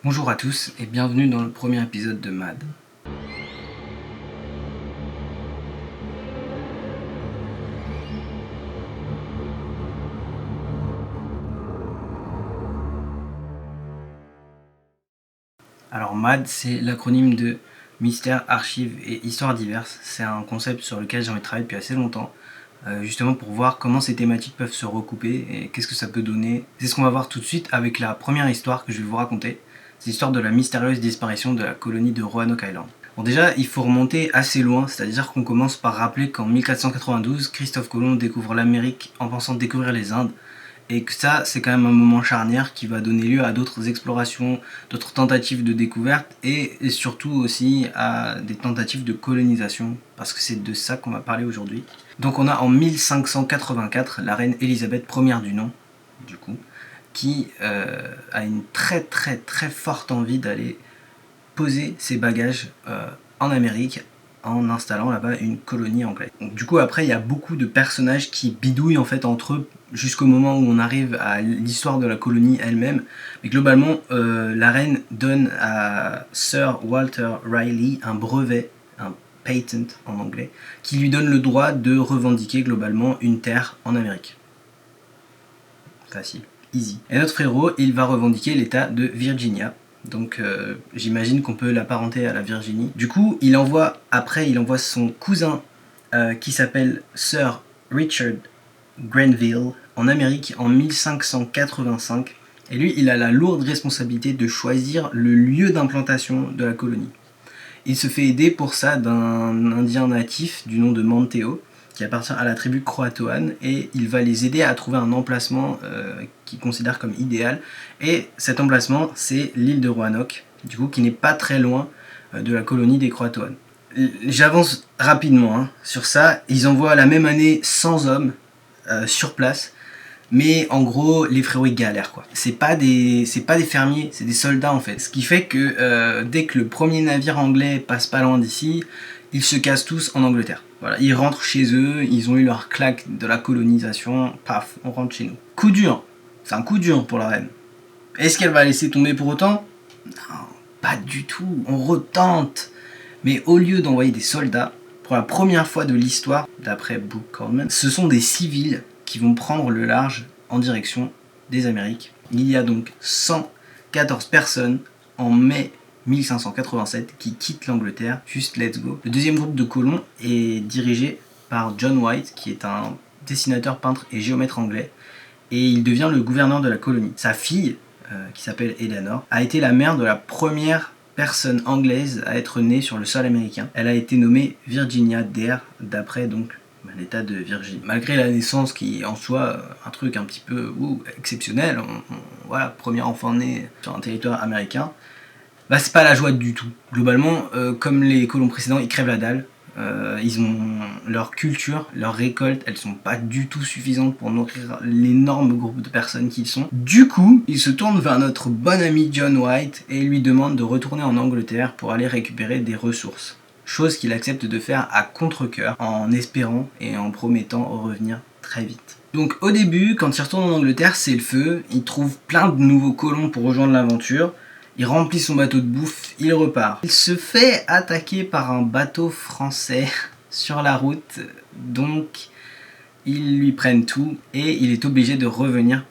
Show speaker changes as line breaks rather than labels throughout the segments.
Bonjour à tous et bienvenue dans le premier épisode de MAD. Alors MAD, c'est l'acronyme de Mystères, Archives et Histoires diverses. C'est un concept sur lequel j'ai envie de travailler depuis assez longtemps, justement pour voir comment ces thématiques peuvent se recouper et qu'est-ce que ça peut donner. C'est ce qu'on va voir tout de suite avec la première histoire que je vais vous raconter. C'est l'histoire de la mystérieuse disparition de la colonie de Roanoke Island. Bon, déjà, il faut remonter assez loin, c'est-à-dire qu'on commence par rappeler qu'en 1492, Christophe Colomb découvre l'Amérique en pensant découvrir les Indes, et que ça, c'est quand même un moment charnière qui va donner lieu à d'autres explorations, d'autres tentatives de découverte, et surtout aussi à des tentatives de colonisation, parce que c'est de ça qu'on va parler aujourd'hui. Donc on a en 1584 la reine Élisabeth Ier du nom, du coup, qui a une très forte envie d'aller poser ses bagages en Amérique en installant là-bas une colonie anglaise. Donc, du coup, après, il y a beaucoup de personnages qui bidouillent en fait entre eux jusqu'au moment où on arrive à l'histoire de la colonie elle-même. Mais globalement, la reine donne à Sir Walter Raleigh un brevet, un patent en anglais, qui lui donne le droit de revendiquer globalement une terre en Amérique. Facile, easy. Et notre frérot, il va revendiquer l'état de Virginia. Donc j'imagine qu'on peut l'apparenter à la Virginie. Du coup, il envoie son cousin qui s'appelle Sir Richard Grenville en Amérique en 1585. Et lui, il a la lourde responsabilité de choisir le lieu d'implantation de la colonie. Il se fait aider pour ça d'un indien natif du nom de Manteo, qui appartient à la tribu Croatoan, et il va les aider à trouver un emplacement qu'ils considèrent comme idéal. Et cet emplacement, c'est l'île de Roanoke, du coup, qui n'est pas très loin de la colonie des Croatoan. J'avance rapidement sur ça. Ils envoient la même année 100 hommes sur place. Mais en gros, les frérots ils galèrent quoi. C'est pas des fermiers, c'est des soldats en fait. Ce qui fait que dès que le premier navire anglais passe pas loin d'ici, ils se cassent tous en Angleterre. Voilà, ils rentrent chez eux, ils ont eu leur claque de la colonisation, paf, on rentre chez nous. Coup dur, c'est un coup dur pour la reine. Est-ce qu'elle va laisser tomber pour autant? Non, pas du tout. On retente. Mais au lieu d'envoyer des soldats, pour la première fois de l'histoire, d'après Book Coleman, ce sont des civils qui vont prendre le large en direction des Amériques. Il y a donc 114 personnes en mai 1587 qui quittent l'Angleterre, juste let's go. Le deuxième groupe de colons est dirigé par John White, qui est un dessinateur, peintre et géomètre anglais, et il devient le gouverneur de la colonie. Sa fille, qui s'appelle Eleanor, a été la mère de la première personne anglaise à être née sur le sol américain. Elle a été nommée Virginia Dare, d'après donc l'état de Virginie. Malgré la naissance qui est en soi un truc un petit peu exceptionnel, voilà, premier enfant né sur un territoire américain, bah c'est pas la joie du tout. Globalement, comme les colons précédents, ils crèvent la dalle. Ils ont leur culture, leur récolte, elles sont pas du tout suffisantes pour nourrir l'énorme groupe de personnes qu'ils sont. Du coup, ils se tournent vers notre bon ami John White et lui demandent de retourner en Angleterre pour aller récupérer des ressources. Chose qu'il accepte de faire à contre-cœur, en espérant et en promettant revenir très vite. Donc au début, quand il retourne en Angleterre, c'est le feu, il trouve plein de nouveaux colons pour rejoindre l'aventure, il remplit son bateau de bouffe, il repart. Il se fait attaquer par un bateau français sur la route, donc ils lui prennent tout et il est obligé de revenir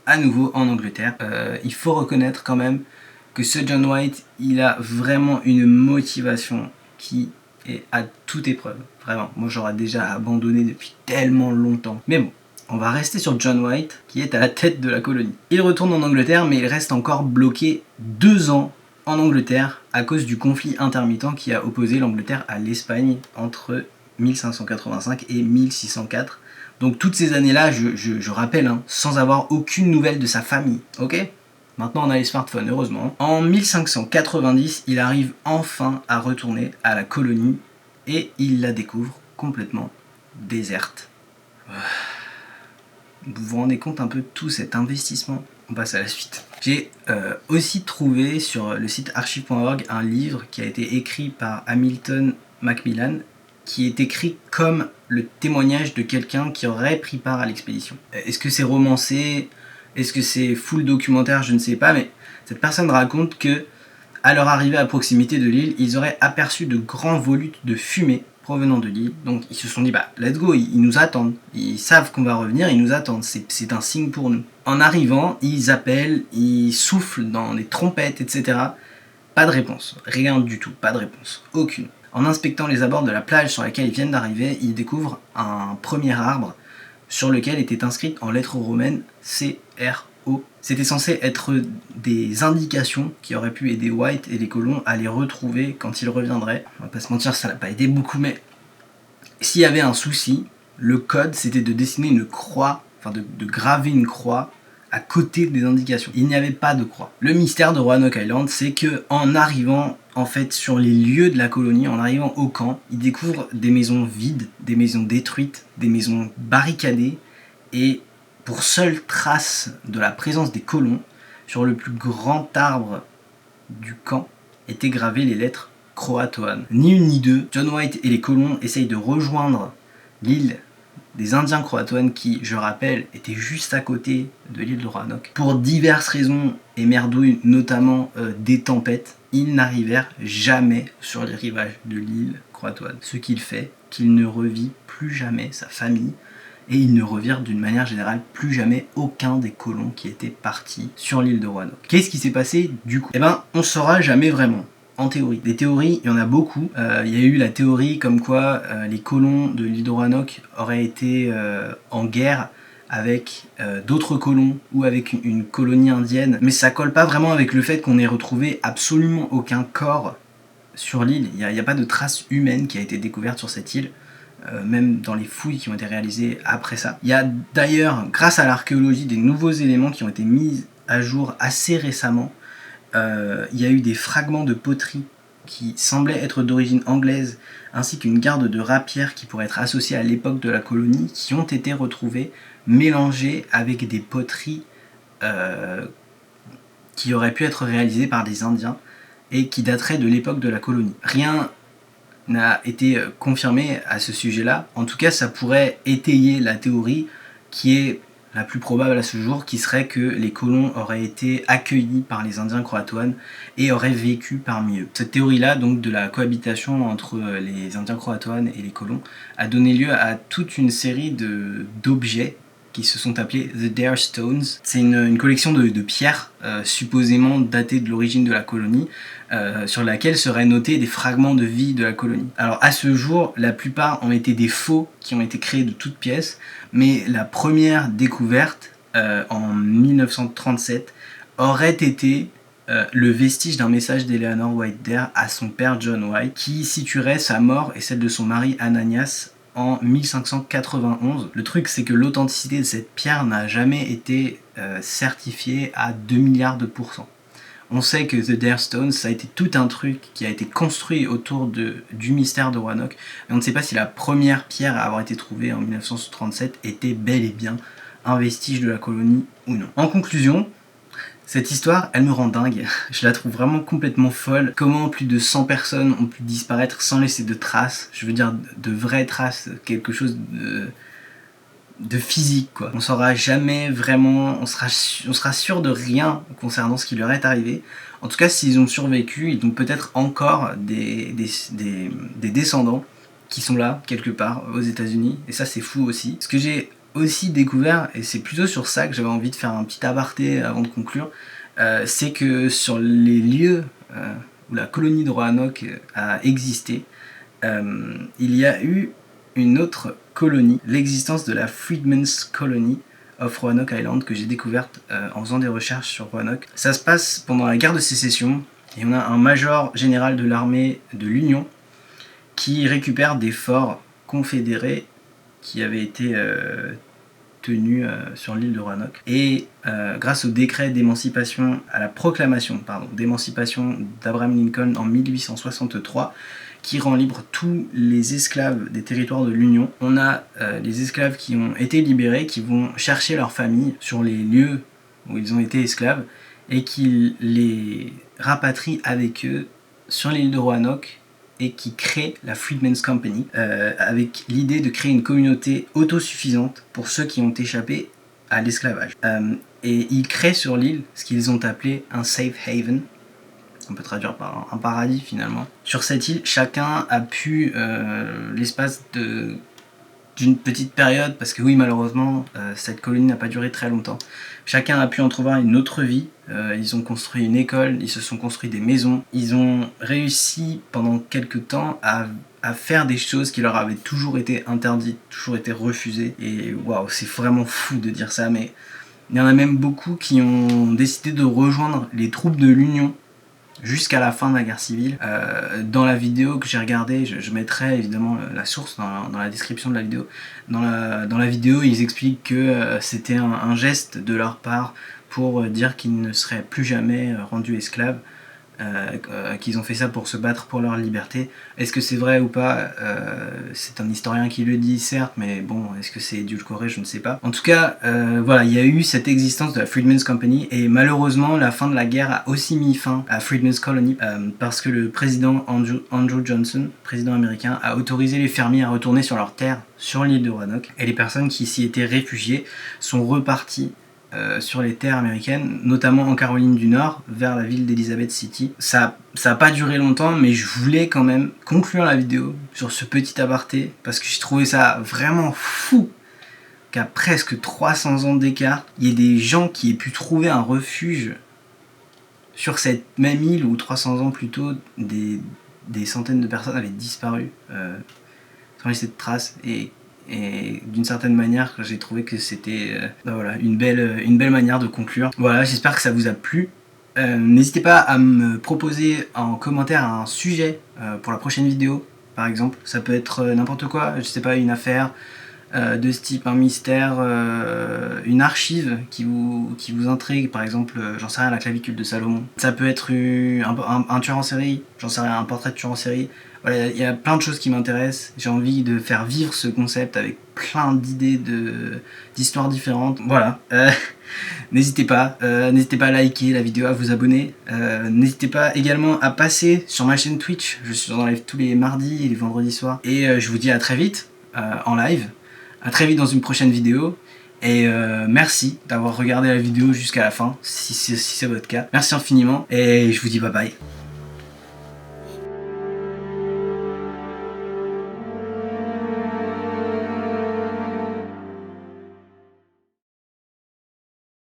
à nouveau en Angleterre. Il faut reconnaître quand même que ce John White, il a vraiment une motivation qui est à toute épreuve. Vraiment, moi j'aurais déjà abandonné depuis tellement longtemps. Mais bon, on va rester sur John White, qui est à la tête de la colonie. Il retourne en Angleterre, mais il reste encore bloqué 2 ans en Angleterre à cause du conflit intermittent qui a opposé l'Angleterre à l'Espagne entre 1585 et 1604. Donc toutes ces années-là, je rappelle, sans avoir aucune nouvelle de sa famille, ok ? Maintenant on a les smartphones, heureusement. En 1590, il arrive enfin à retourner à la colonie et il la découvre complètement déserte. Vous vous rendez compte un peu de tout cet investissement? On passe à la suite. J'ai aussi trouvé sur le site archive.org un livre qui a été écrit par Hamilton Macmillan, qui est écrit comme le témoignage de quelqu'un qui aurait pris part à l'expédition. Est-ce que c'est romancé? Est-ce que c'est full documentaire? Je ne sais pas, mais cette personne raconte que à leur arrivée à proximité de l'île, ils auraient aperçu de grands volutes de fumée provenant de l'île. Donc ils se sont dit, bah let's go, ils nous attendent. Ils savent qu'on va revenir, ils nous attendent. C'est un signe pour nous. En arrivant, ils appellent, ils soufflent dans les trompettes, etc. Pas de réponse. Rien du tout. Pas de réponse. Aucune. En inspectant les abords de la plage sur laquelle ils viennent d'arriver, ils découvrent un premier arbre sur lequel était inscrite en lettres romaines CRO. C'était censé être des indications qui auraient pu aider White et les colons à les retrouver quand ils reviendraient. On va pas se mentir, ça n'a pas aidé beaucoup, mais s'il y avait un souci, le code c'était de dessiner une croix, enfin de graver une croix à côté des indications. Il n'y avait pas de croix. Le mystère de Roanoke Island, c'est que en arrivant en fait sur les lieux de la colonie, en arrivant au camp, ils découvrent des maisons vides, des maisons détruites, des maisons barricadées, et pour seule trace de la présence des colons, sur le plus grand arbre du camp étaient gravées les lettres Croatoan. Ni une ni deux, John White et les colons essayent de rejoindre l'île des Indiens Croatoans qui, je rappelle, étaient juste à côté de l'île de Roanoke. Pour diverses raisons et merdouilles, notamment des tempêtes, ils n'arrivèrent jamais sur les rivages de l'île Croatoan. Ce qu'il fait qu'il ne revit plus jamais sa famille, et ils ne revirent d'une manière générale plus jamais aucun des colons qui étaient partis sur l'île de Roanoke. Qu'est-ce qui s'est passé du coup? Eh ben, on saura jamais vraiment. En théorie. Des théories, il y en a beaucoup. Il y a eu la théorie comme quoi les colons de l'île de Roanoke auraient été en guerre avec d'autres colons ou avec une colonie indienne, mais ça colle pas vraiment avec le fait qu'on ait retrouvé absolument aucun corps sur l'île. Il n'y a pas de trace humaine qui a été découverte sur cette île, même dans les fouilles qui ont été réalisées après ça. Il y a d'ailleurs, grâce à l'archéologie, des nouveaux éléments qui ont été mis à jour assez récemment. Il y a eu des fragments de poterie qui semblaient être d'origine anglaise, ainsi qu'une garde de rapières qui pourrait être associée à l'époque de la colonie, qui ont été retrouvées mélangées avec des poteries qui auraient pu être réalisées par des Indiens et qui dateraient de l'époque de la colonie. Rien n'a été confirmé à ce sujet-là. En tout cas, ça pourrait étayer la théorie qui est la plus probable à ce jour, qui serait que les colons auraient été accueillis par les Indiens Croatoans et auraient vécu parmi eux. Cette théorie-là, donc de la cohabitation entre les Indiens Croatoans et les colons, a donné lieu à toute une série d'objets qui se sont appelés The Dare Stones. C'est une collection de pierres supposément datées de l'origine de la colonie, sur laquelle seraient notés des fragments de vie de la colonie. Alors à ce jour, la plupart ont été des faux qui ont été créés de toutes pièces, mais la première découverte en 1937 aurait été le vestige d'un message d'Eleanor White Dare à son père John White, qui situerait sa mort et celle de son mari Ananias en 1591. Le truc, c'est que l'authenticité de cette pierre n'a jamais été certifiée à 2 milliards de pourcents. On sait que The Dare Stones, ça a été tout un truc qui a été construit autour du mystère de Roanoke, mais on ne sait pas si la première pierre à avoir été trouvée en 1937 était bel et bien un vestige de la colonie ou non. En conclusion, cette histoire, elle me rend dingue. Je la trouve vraiment complètement folle. Comment plus de 100 personnes ont pu disparaître sans laisser de traces, je veux dire de vraies traces, quelque chose de physique, quoi. On saura jamais vraiment, on sera sûr de rien concernant ce qui leur est arrivé. En tout cas, s'ils ont survécu, ils ont peut-être encore des descendants qui sont là, quelque part, aux États-Unis. Et ça, c'est fou aussi. Ce que j'ai aussi découvert, et c'est plutôt sur ça que j'avais envie de faire un petit aparté avant de conclure, c'est que sur les lieux où la colonie de Roanoke a existé, il y a eu une autre colonie, l'existence de la Freedmen's Colony of Roanoke Island, que j'ai découverte en faisant des recherches sur Roanoke. Ça se passe pendant la guerre de sécession, et on a un major général de l'armée de l'Union qui récupère des forts confédérés qui avaient été tenus sur l'île de Roanoke. Et grâce au décret d'émancipation, à la proclamation d'émancipation d'Abraham Lincoln en 1863, qui rend libre tous les esclaves des territoires de l'Union. On a les esclaves qui ont été libérés, qui vont chercher leur famille sur les lieux où ils ont été esclaves, et qui les rapatrient avec eux sur l'île de Roanoke, et qui créent la Freedmen's Company, avec l'idée de créer une communauté autosuffisante pour ceux qui ont échappé à l'esclavage. et ils créent sur l'île ce qu'ils ont appelé un safe haven. On peut traduire par un paradis finalement. Sur cette île, chacun a pu, l'espace d'une petite période, parce que oui, malheureusement, cette colonie n'a pas duré très longtemps. Chacun a pu entrevoir une autre vie. Ils ont construit une école, ils se sont construits des maisons. Ils ont réussi pendant quelques temps à faire des choses qui leur avaient toujours été interdites, toujours été refusées. Et waouh, c'est vraiment fou de dire ça, mais il y en a même beaucoup qui ont décidé de rejoindre les troupes de l'Union jusqu'à la fin de la guerre civile. Dans la vidéo que j'ai regardée, je mettrai évidemment la source dans la description de la vidéo. Dans la vidéo, ils expliquent que c'était un geste de leur part pour dire qu'ils ne seraient plus jamais rendus esclaves. Qu'ils ont fait ça pour se battre pour leur liberté. Est-ce que c'est vrai ou pas? C'est un historien qui le dit, certes, mais bon, est-ce que c'est édulcoré? Je ne sais pas. En tout cas, voilà, il y a eu cette existence de la Freedmen's Company, et malheureusement, la fin de la guerre a aussi mis fin à Freedmen's Colony, parce que le président Andrew Johnson, président américain, a autorisé les fermiers à retourner sur leurs terres sur l'île de Roanoke, et les personnes qui s'y étaient réfugiées sont reparties sur les terres américaines, notamment en Caroline du Nord, vers la ville d'Elizabeth City. Ça a pas duré longtemps, mais je voulais quand même conclure la vidéo sur ce petit aparté, parce que j'ai trouvé ça vraiment fou qu'à presque 300 ans d'écart, il y ait des gens qui aient pu trouver un refuge sur cette même île où 300 ans plus tôt, des centaines de personnes avaient disparu sans laisser de traces, et d'une certaine manière, j'ai trouvé que c'était voilà, une belle manière de conclure. Voilà, j'espère que ça vous a plu. N'hésitez pas à me proposer en commentaire un sujet pour la prochaine vidéo, par exemple. Ça peut être n'importe quoi, je sais pas, une affaire de ce type, un mystère, une archive qui vous intrigue, par exemple, j'en sais rien, la clavicule de Salomon. Ça peut être un tueur en série, j'en sais rien, un portrait de tueur en série. Voilà, il y a plein de choses qui m'intéressent. J'ai envie de faire vivre ce concept avec plein d'idées d'histoires différentes. Voilà. N'hésitez pas à liker la vidéo, à vous abonner. N'hésitez pas également à passer sur ma chaîne Twitch. Je suis en live tous les mardis et les vendredis soirs. Et je vous dis à très vite en live. À très vite dans une prochaine vidéo. Et merci d'avoir regardé la vidéo jusqu'à la fin, si c'est votre cas. Merci infiniment et je vous dis bye bye.